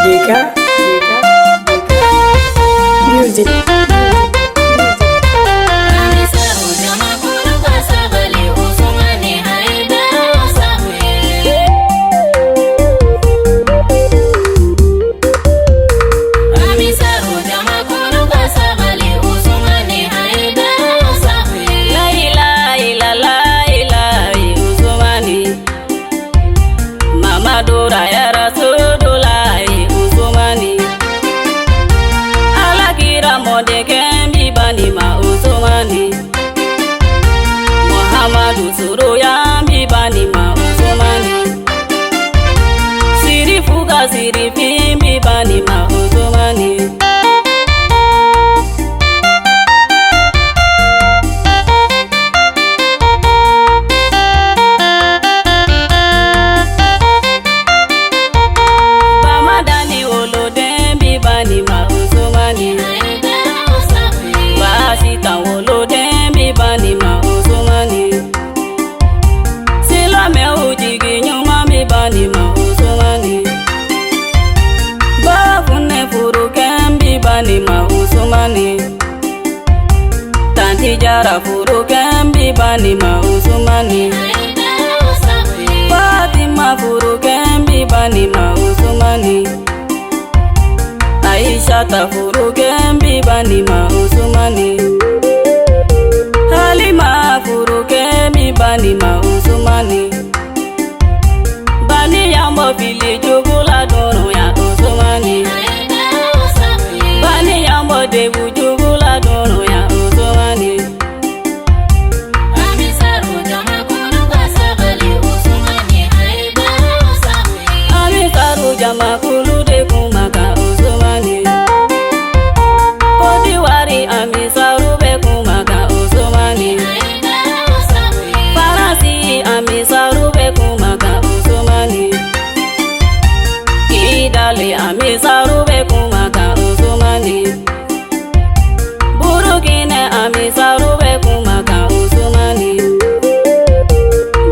Deka Music. Muhammadu Suru ya mbibani ma Usmani, Sirifuga sirifi mbibani ma Usmani. Bamadani olode mbibani ma Usmani, Basita olode mbibani ma Usmani. Silame ujigi nyuma mbibani ma Usmani, Bafune furuke mbibani ma Usmani, Tanti jara furuke mbibani ma Usmani, Fatima furuke mbibani ma Usmani, Aisha ta furuke mbibani ma Usmani, Halima furuke mbibani ma Usmani, Bani yambo fili jugula dono ya Usmani, Bani yambo debu jugula dono ya Usmani. Amisaru jama kulu de kumaka Usmani, Kodiwari amisaru be kumaka Usmani, Farasi amisaru be kumaka Usmani, Kidali amisaru be kumaka Usmani, Burukine amisaru be kumaka Usmani,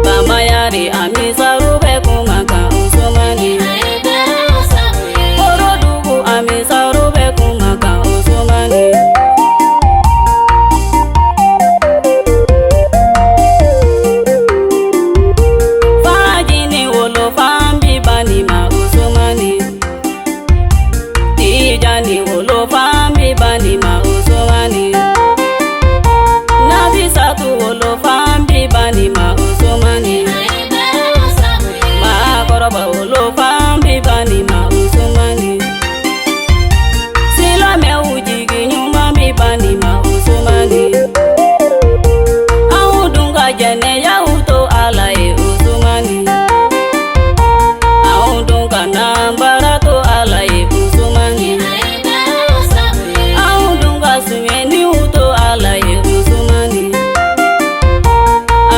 Bamayari amisaru be kumaka Usmani, Orodugu amisaru be kumaka Usmani. Fajini wolo fambi bani ma Usmani, Tijani wolo fambi bani ma Usmani, Nafisatu wolo fambi bani ma Usmani, Makoroba wolo fambi bani ma Usmani, Silame ujigi nyuma mbibani ma Usmani, Audunga jene ya uto alaye Usmani, Audunga nambara to alaye Usmani, Audunga sumeni uto alaye Usmani,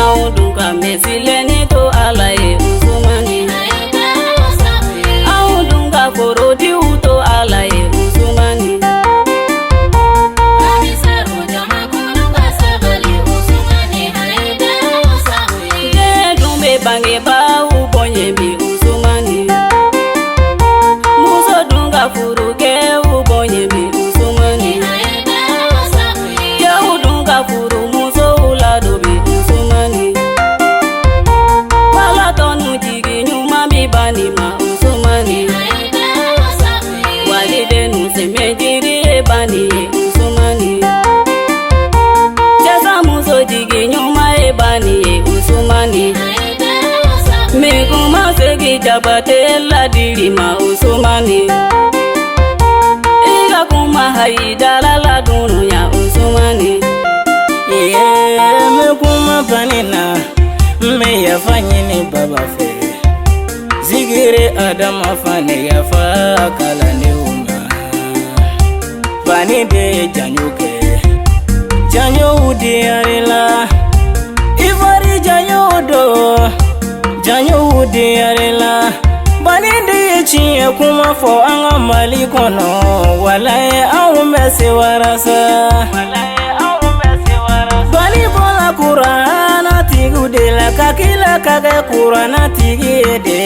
Audunga mesileni to alaye Usmani, Audunga korodi uto alaye Usmani. Dumbe bange ba ubonye bi Usmani, Muso dunga furuke ubonye bi Usmani, Yahu dunga furu muso ulado bi Usmani, Palatonu jigi nyuma mbibani ma Usmani, Walidenu semejiri ebani Usmani, Chesa muso jigi nyuma ebani Usmani, Mikuma segi jabate ladiri ma Usmani, Iga kuma haidala ladunu ya Usmani. Mikuma panina me yafanyi ni baba fe, Zigire adama fane yafa kala ni uma, Bani de janyuke Janyo udi arila, Ivari janyo do Janyo udi arila, Bani de chiye kuma fo anga mali kono, Walaye au mese warasa, Bani bola kurana tigiw de la ka kila ka kɛ kuranna tigi ye de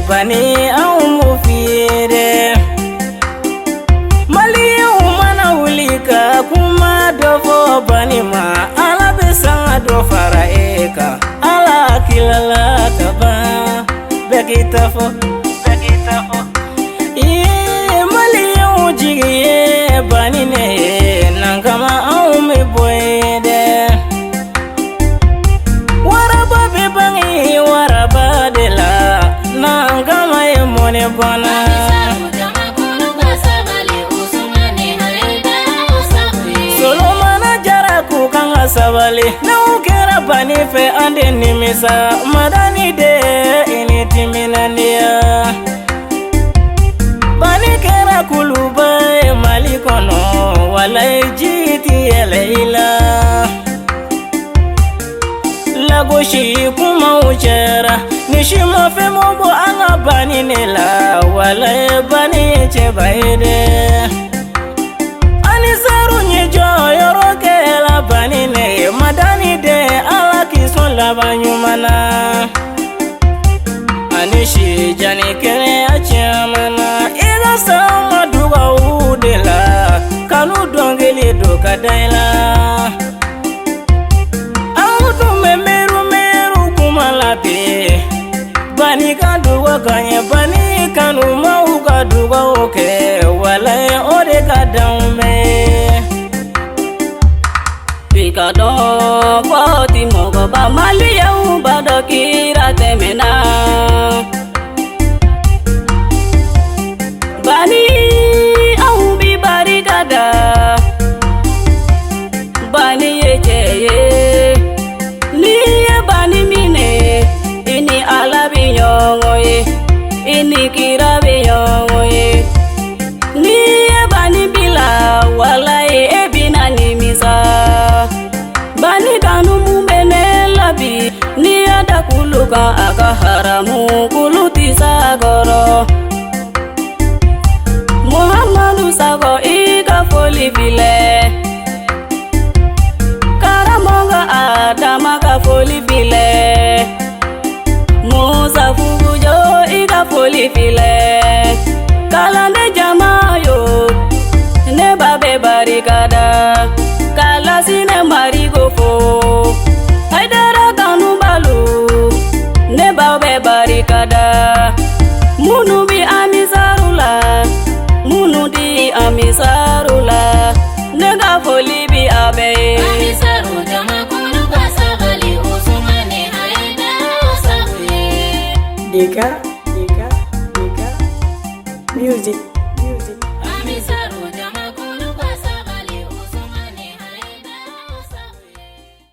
bani anw m'o f'i ye dɛ maliyɛnw mana wuli ka kuma dɔ fɔ bani ma ala bɛ sanga dɔ fara e kan ala kilala ka ban bɛɛ k'i ta fɔ maliyɛnw jigi ye bani ne ye nan kama anw bɛ bɔ ye dɛ waraba bɛ bange waraba de la nan kama ye mɔnɛ bana solomana jara k'u kan ka sabali n'aw kɛra bani fɛ an de nimisa madani de i ni timinandiya bani kɛra kuluba ye mali kɔnɔ walayi ji ti yɛlɛ i la lagosi kumaw cɛra ni simafɛn mo bɔ an ka bani ne la walayi bani ye cɛba ye dɛ ani seru ɲɛ jɔyɔrɔ kɛla bani ne ye madani de ala k'i sɔn laban ɲuman na ani si jani kɛnɛya caman na i ka sama dugaw de la kanu dɔnkili do ka da i la anw tun bɛ miiru kuma la bi bani ka dugaw ka ɲɛ bani kanumaw ka dugaw kɛ walayi o de ka d'anw bɛɛ i ka dɔn fɔ ti mɔgɔba maliyɛnw b'a dɔn kira tɛmɛna bani anw bi barika da bani ye cɛ ye n'i ye bani minɛ i ni ala bɛ ɲɔgɔn ye i ni kira bɛ ɲɔgɔn ye n'i ye bani bila walayi e bɛna nimisa bani kanu mun bɛ ne la bi n'i y'a da kulu kan a ka haramu kulu ti s'a kɔrɔ muhamadu sago i ka foli filɛ karamɔgɔ adama ka foli filɛ musa fugujo i ka foli filɛ kalande jama yo ne ba bɛ barikada kalasine marigo fo haidara kanu balu ne ba bɛ barikada munu bi amisarula munu di amisarula ne ka foli bi a bɛɛ ye amisaru jama kulu ka sabali usumani haidara usafi Deka Music